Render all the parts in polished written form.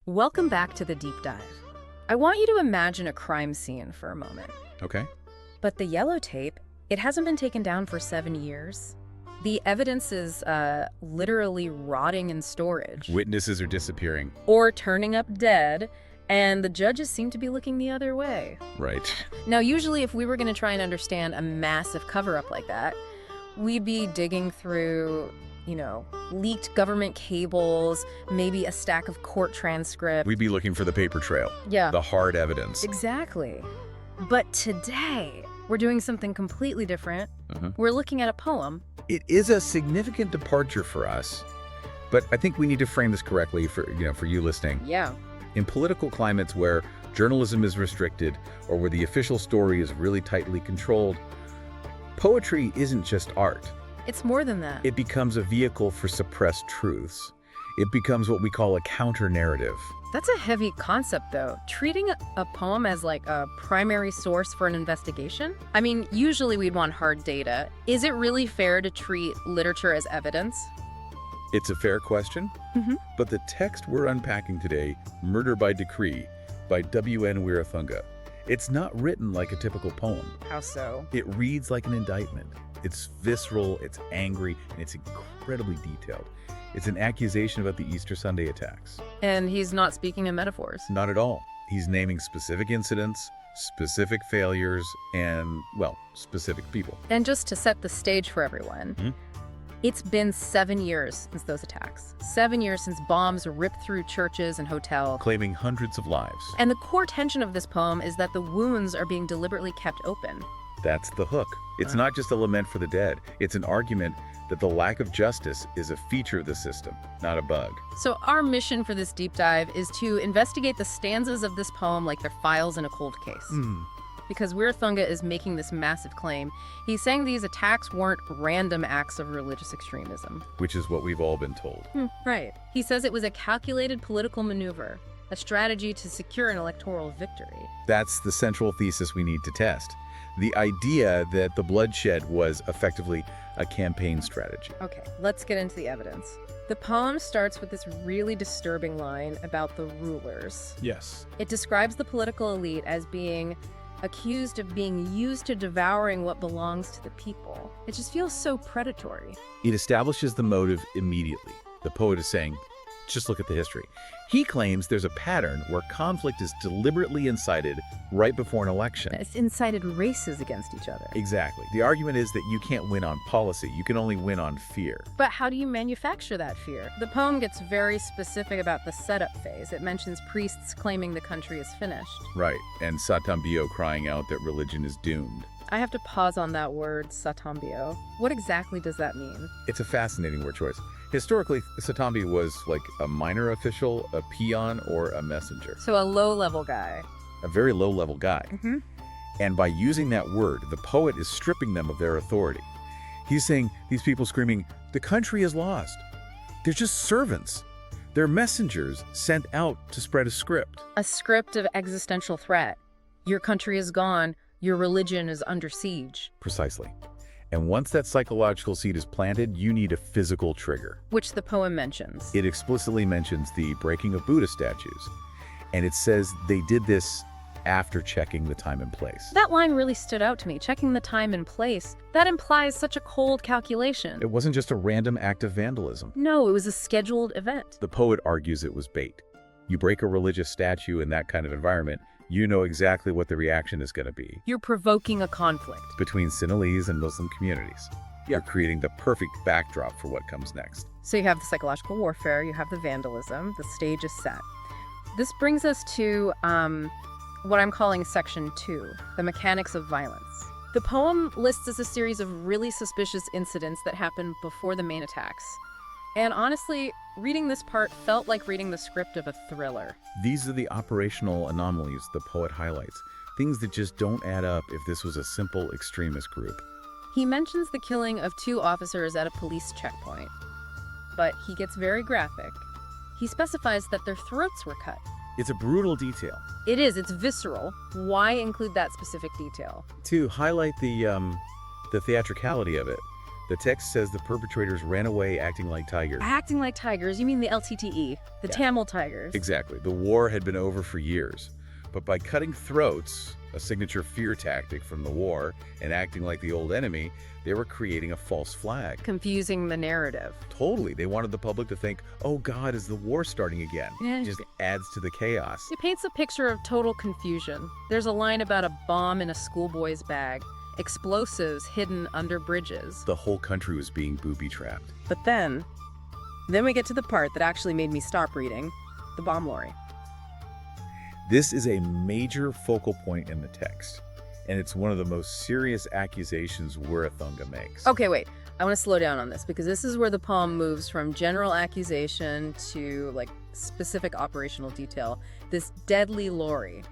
Welcome back to the deep dive. I want you to imagine a crime scene for a moment. Okay. But the yellow tape, it hasn't been taken down for 7 years. The evidence is literally rotting in storage. Witnesses are disappearing. Or turning up dead, and the judges seem to be looking the other way. Right. Now, usually if we were going to try and understand a massive cover-up like that, we'd be digging through, leaked government cables, maybe a stack of court transcripts. We'd be looking for the paper trail. Yeah. The hard evidence. Exactly. But today, we're doing something completely different. We're looking at a poem. It is a significant departure for us, but I think we need to frame this correctly for you listening. Yeah. In political climates where journalism is restricted or where the official story is really tightly controlled, poetry isn't just art. It's more than that. It becomes a vehicle for suppressed truths. It becomes what we call a counter-narrative. That's a heavy concept, though. Treating a poem as like a primary source for an investigation? I mean, usually we'd want hard data. Is it really fair to treat literature as evidence? It's a fair question, but the text we're unpacking today, Murder by Decree, by W.N. Weerathunga, it's not written like a typical poem. How so? It reads like an indictment. It's visceral, it's angry, and it's incredibly detailed. It's an accusation about the Easter Sunday attacks. And he's not speaking in metaphors. Not at all. He's naming specific incidents, specific failures, and, well, specific people. And just to set the stage for everyone, it's been 7 years since those attacks. 7 years since bombs ripped through churches and hotels, Claiming hundreds of lives. And the core tension of this poem is that the wounds are being deliberately kept open. That's the hook. It's not just a lament for the dead. It's an argument that the lack of justice is a feature of the system, not a bug. So our mission for this deep dive is to investigate the stanzas of this poem like they're files in a cold case. Because Weerathunga is making this massive claim. He's saying these attacks weren't random acts of religious extremism. Which is what we've all been told. Right. He says it was a calculated political maneuver, a strategy to secure an electoral victory. That's the central thesis we need to test. The idea that the bloodshed was effectively a campaign strategy. Okay, let's get into the evidence. The poem starts with this really disturbing line about the rulers. Yes. It describes the political elite as being accused of being used to devouring what belongs to the people. It just feels so predatory. It establishes the motive immediately. The poet is saying, just look at the history. He claims there's a pattern where conflict is deliberately incited right before an election. It's incited races against each other. Exactly. The argument is that you can't win on policy. You can only win on fear. But how do you manufacture that fear? The poem gets very specific about the setup phase. It mentions priests claiming the country is finished. Right. And Satambio crying out that religion is doomed. I have to pause on that word, Satambio. What exactly does that mean? It's a fascinating word choice. Historically, Satambi was like a minor official, a peon, or a messenger. So a low-level guy. A very low-level guy. And by using that word, the poet is stripping them of their authority. He's saying these people screaming, the country is lost. They're just servants. They're messengers sent out to spread a script. A script of existential threat. Your country is gone. Your religion is under siege. Precisely. And once that psychological seed is planted, you need a physical trigger. Which the poem mentions. It explicitly mentions the breaking of Buddha statues. And it says they did this after checking the time and place. That line really stood out to me, checking the time and place. That implies such a cold calculation. It wasn't just a random act of vandalism. No, it was a scheduled event. The poet argues it was bait. You break a religious statue in that kind of environment, you know exactly what the reaction is going to be. You're provoking a conflict. Between Sinhalese and Muslim communities. You're creating the perfect backdrop for what comes next. So you have the psychological warfare, you have the vandalism, the stage is set. This brings us to what I'm calling section 2, the mechanics of violence. The poem lists as a series of really suspicious incidents that happened before the main attacks. And honestly, reading this part felt like reading the script of a thriller. These are the operational anomalies the poet highlights, things that just don't add up if this was a simple extremist group. He mentions the killing of 2 officers at a police checkpoint, but he gets very graphic. He specifies that their throats were cut. It's a brutal detail. It is, it's visceral. Why include that specific detail? To highlight the theatricality of it, The text says the perpetrators ran away acting like tigers. Acting like tigers? You mean the LTTE, the Tamil tigers? Exactly. The war had been over for years. But by cutting throats, a signature fear tactic from the war, and acting like the old enemy, they were creating a false flag. Confusing the narrative. Totally. They wanted the public to think, oh God, is the war starting again? Yeah. It just adds to the chaos. It paints a picture of total confusion. There's a line about a bomb in a schoolboy's bag, explosives hidden under bridges. The whole country was being booby-trapped. But then we get to the part that actually made me stop reading, the bomb lorry. This is a major focal point in the text, and it's one of the most serious accusations Wirathunga makes. Okay, wait. I want to slow down on this because this is where the poem moves from general accusation to like specific operational detail. This deadly lorry.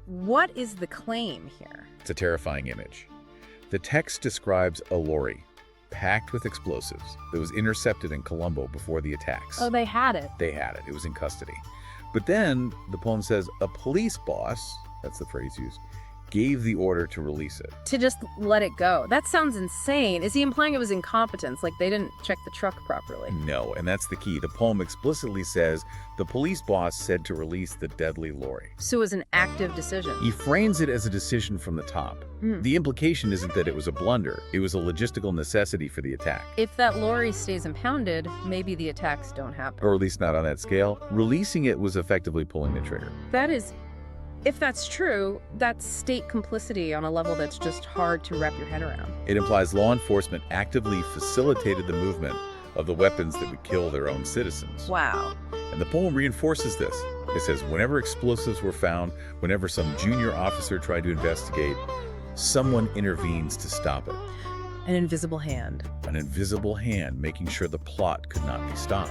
What is the claim here? It's a terrifying image. The text describes a lorry packed with explosives that was intercepted in Colombo before the attacks. Oh, they had it. They had it. It was in custody. But then the poem says a police boss, that's the phrase used, gave the order to release it. To just let it go. That sounds insane. Is he implying it was incompetence, like they didn't check the truck properly? No, and that's the key. The poem explicitly says the police boss said to release the deadly lorry. So it was an active decision. He frames it as a decision from the top. The implication isn't that it was a blunder. It was a logistical necessity for the attack. If that lorry stays impounded, maybe the attacks don't happen. Or at least not on that scale. Releasing it was effectively pulling the trigger. That is, if that's true, that's state complicity on a level that's just hard to wrap your head around. It implies law enforcement actively facilitated the movement of the weapons that would kill their own citizens. Wow. And the poem reinforces this. It says, whenever explosives were found, whenever some junior officer tried to investigate, someone intervenes to stop it. An invisible hand. An invisible hand making sure the plot could not be stopped.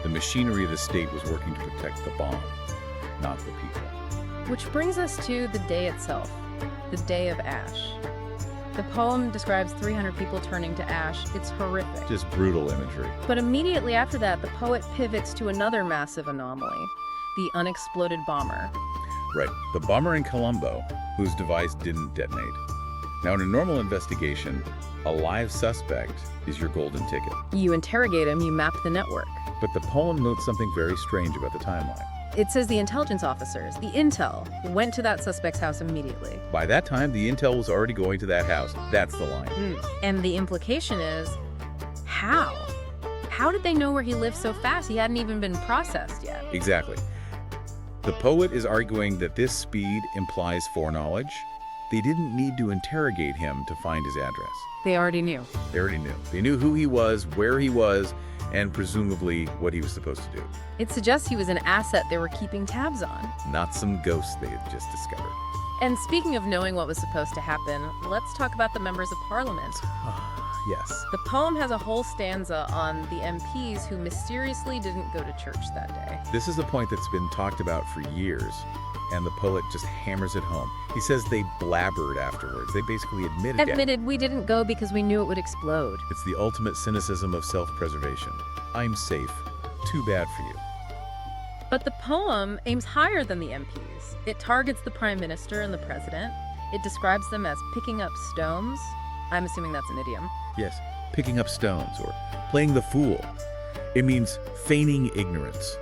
The machinery of the state was working to protect the bomb, not the people. Which brings us to the day itself, the day of ash. The poem describes 300 people turning to ash. It's horrific. Just brutal imagery. But immediately after that, the poet pivots to another massive anomaly, the unexploded bomber. Right, the bomber in Colombo, whose device didn't detonate. Now, in a normal investigation, a live suspect is your golden ticket. You interrogate him, you map the network. But the poem notes something very strange about the timeline. It says the intelligence officers, the intel, went to that suspect's house immediately. By that time, the intel was already going to that house. That's the line. And the implication is, how? How did they know where he lived so fast? He hadn't even been processed yet. Exactly. The poet is arguing that this speed implies foreknowledge. They didn't need to interrogate him to find his address. They already knew. They already knew. They knew who he was, where he was, and presumably what he was supposed to do. It suggests he was an asset they were keeping tabs on. Not some ghost they had just discovered. And speaking of knowing what was supposed to happen, let's talk about the members of parliament. Yes. The poem has a whole stanza on the MPs who mysteriously didn't go to church that day. This is a point that's been talked about for years, and the poet just hammers it home. He says they blabbered afterwards. They basically admitted We didn't go because we knew it would explode. It's the ultimate cynicism of self-preservation. I'm safe. Too bad for you. But the poem aims higher than the MPs. It targets the Prime Minister and the President. It describes them as picking up stones. I'm assuming that's an idiom. Yes, picking up stones or playing the fool. It means feigning ignorance,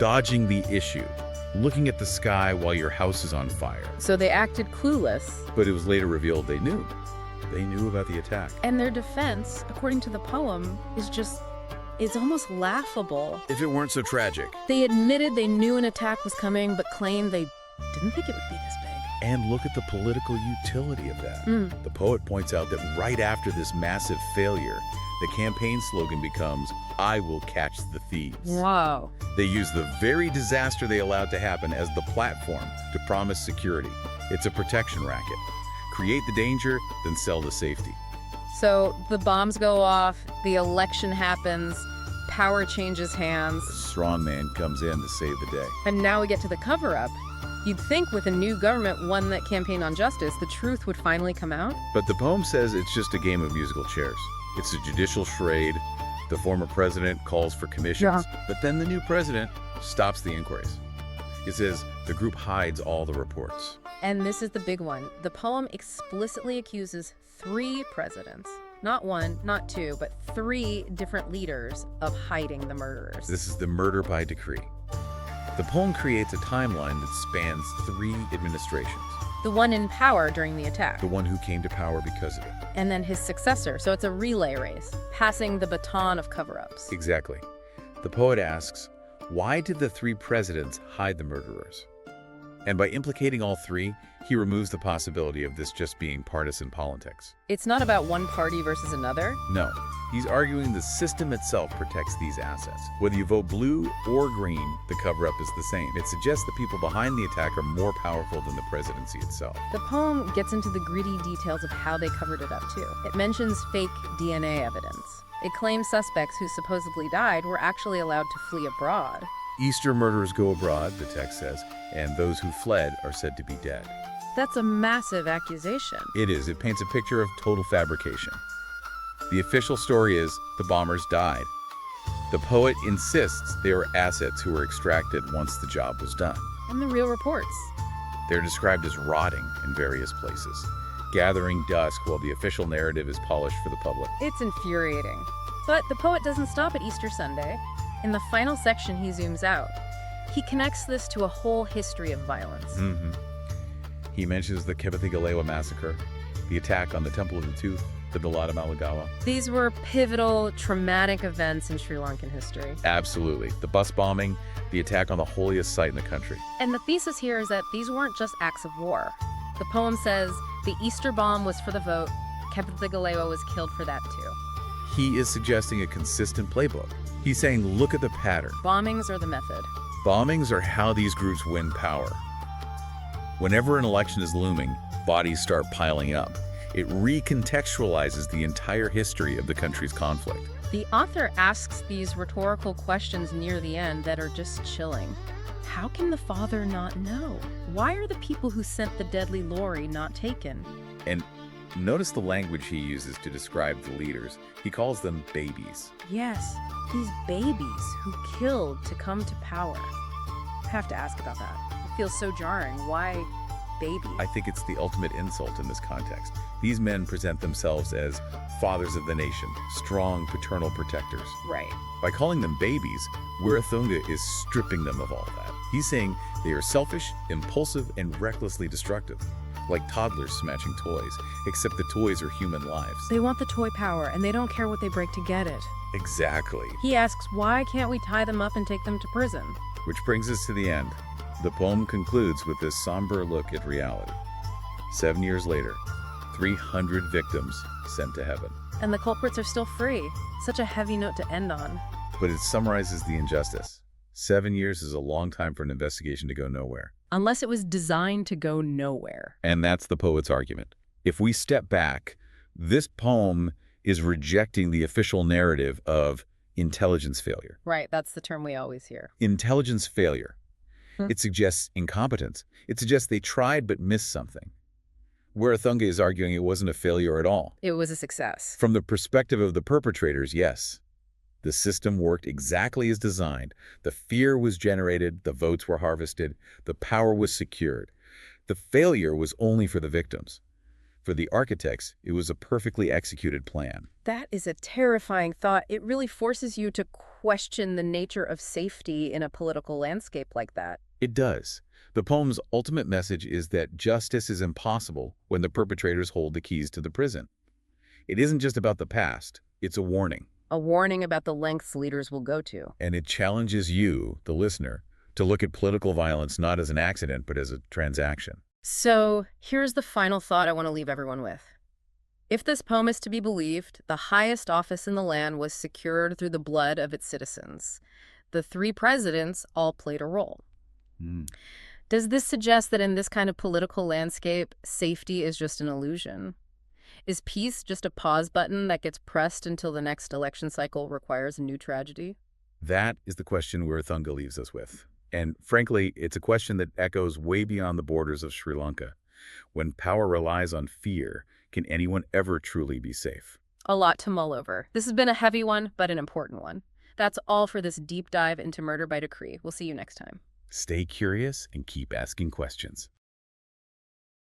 dodging the issue, looking at the sky while your house is on fire. So they acted clueless. But it was later revealed they knew. They knew about the attack. And their defense, according to the poem, is almost laughable. If it weren't so tragic. They admitted they knew an attack was coming, but claimed they didn't think it would be this big. And look at the political utility of that. The poet points out that right after this massive failure, the campaign slogan becomes, "I will catch the thieves." Wow. They use the very disaster they allowed to happen as the platform to promise security. It's a protection racket. Create the danger, then sell the safety. So the bombs go off, the election happens, power changes hands. A strong man comes in to save the day. And now we get to the cover-up. You'd think with a new government, one that campaigned on justice, the truth would finally come out. But the poem says it's just a game of musical chairs. It's a judicial charade. The former president calls for commissions, but then the new president stops the inquiries. It says the group hides all the reports. And this is the big one. The poem explicitly accuses 3 presidents. Not one, not two, but 3 different leaders of hiding the murderers. This is the murder by decree. The poem creates a timeline that spans 3 administrations. The one in power during the attack. The one who came to power because of it. And then his successor, so it's a relay race, passing the baton of cover-ups. Exactly. The poet asks, why did the 3 presidents hide the murderers? And by implicating all 3, he removes the possibility of this just being partisan politics. It's not about one party versus another. No, he's arguing the system itself protects these assets. Whether you vote blue or green, the cover-up is the same. It suggests the people behind the attack are more powerful than the presidency itself. The poem gets into the gritty details of how they covered it up, too. It mentions fake DNA evidence. It claims suspects who supposedly died were actually allowed to flee abroad. Easter murderers go abroad, the text says, and those who fled are said to be dead. That's a massive accusation. It is. It paints a picture of total fabrication. The official story is the bombers died. The poet insists they were assets who were extracted once the job was done. And the real reports. They're described as rotting in various places, gathering dust while the official narrative is polished for the public. It's infuriating. But the poet doesn't stop at Easter Sunday. In the final section, he zooms out. He connects this to a whole history of violence. He mentions the Kebathigalewa massacre, the attack on the Temple of the Tooth, the Dalada Malagawa. These were pivotal, traumatic events in Sri Lankan history. Absolutely. The bus bombing, the attack on the holiest site in the country. And the thesis here is that these weren't just acts of war. The poem says the Easter bomb was for the vote, Kebathigalewa was killed for that too. He is suggesting a consistent playbook. He's saying, look at the pattern. Bombings are the method. Bombings are how these groups win power. Whenever an election is looming, bodies start piling up. It recontextualizes the entire history of the country's conflict. The author asks these rhetorical questions near the end that are just chilling. How can the father not know? Why are the people who sent the deadly lorry not taken? And notice the language he uses to describe the leaders. He calls them babies. Yes, these babies who killed to come to power. I have to ask about that. It feels so jarring. Why babies? I think it's the ultimate insult in this context. These men present themselves as fathers of the nation, strong paternal protectors. Right. By calling them babies, Wirathunga is stripping them of all that. He's saying they are selfish, impulsive, and recklessly destructive, like toddlers smashing toys, except the toys are human lives. They want the toy power, and they don't care what they break to get it. Exactly. He asks, why can't we tie them up and take them to prison? Which brings us to the end. The poem concludes with this somber look at reality. 7 years later, 300 victims sent to heaven. And the culprits are still free. Such a heavy note to end on. But it summarizes the injustice. 7 years is a long time for an investigation to go nowhere. Unless it was designed to go nowhere. And that's the poet's argument. If we step back, this poem is rejecting the official narrative of intelligence failure. Right, that's the term we always hear. Intelligence failure. It suggests incompetence. It suggests they tried but missed something. Wirathunga is arguing it wasn't a failure at all. It was a success. From the perspective of the perpetrators, yes. The system worked exactly as designed. The fear was generated, the votes were harvested, the power was secured. The failure was only for the victims. For the architects, it was a perfectly executed plan. That is a terrifying thought. It really forces you to question the nature of safety in a political landscape like that. It does. The poem's ultimate message is that justice is impossible when the perpetrators hold the keys to the prison. It isn't just about the past, it's a warning. A warning about the lengths leaders will go to. And it challenges you, the listener, to look at political violence not as an accident, but as a transaction. So here's the final thought I want to leave everyone with. If this poem is to be believed, the highest office in the land was secured through the blood of its citizens. The 3 presidents all played a role. Does this suggest that in this kind of political landscape, safety is just an illusion? Is peace just a pause button that gets pressed until the next election cycle requires a new tragedy? That is the question Wirathunga leaves us with. And frankly, it's a question that echoes way beyond the borders of Sri Lanka. When power relies on fear, can anyone ever truly be safe? A lot to mull over. This has been a heavy one, but an important one. That's all for this deep dive into Murder by Decree. We'll see you next time. Stay curious and keep asking questions.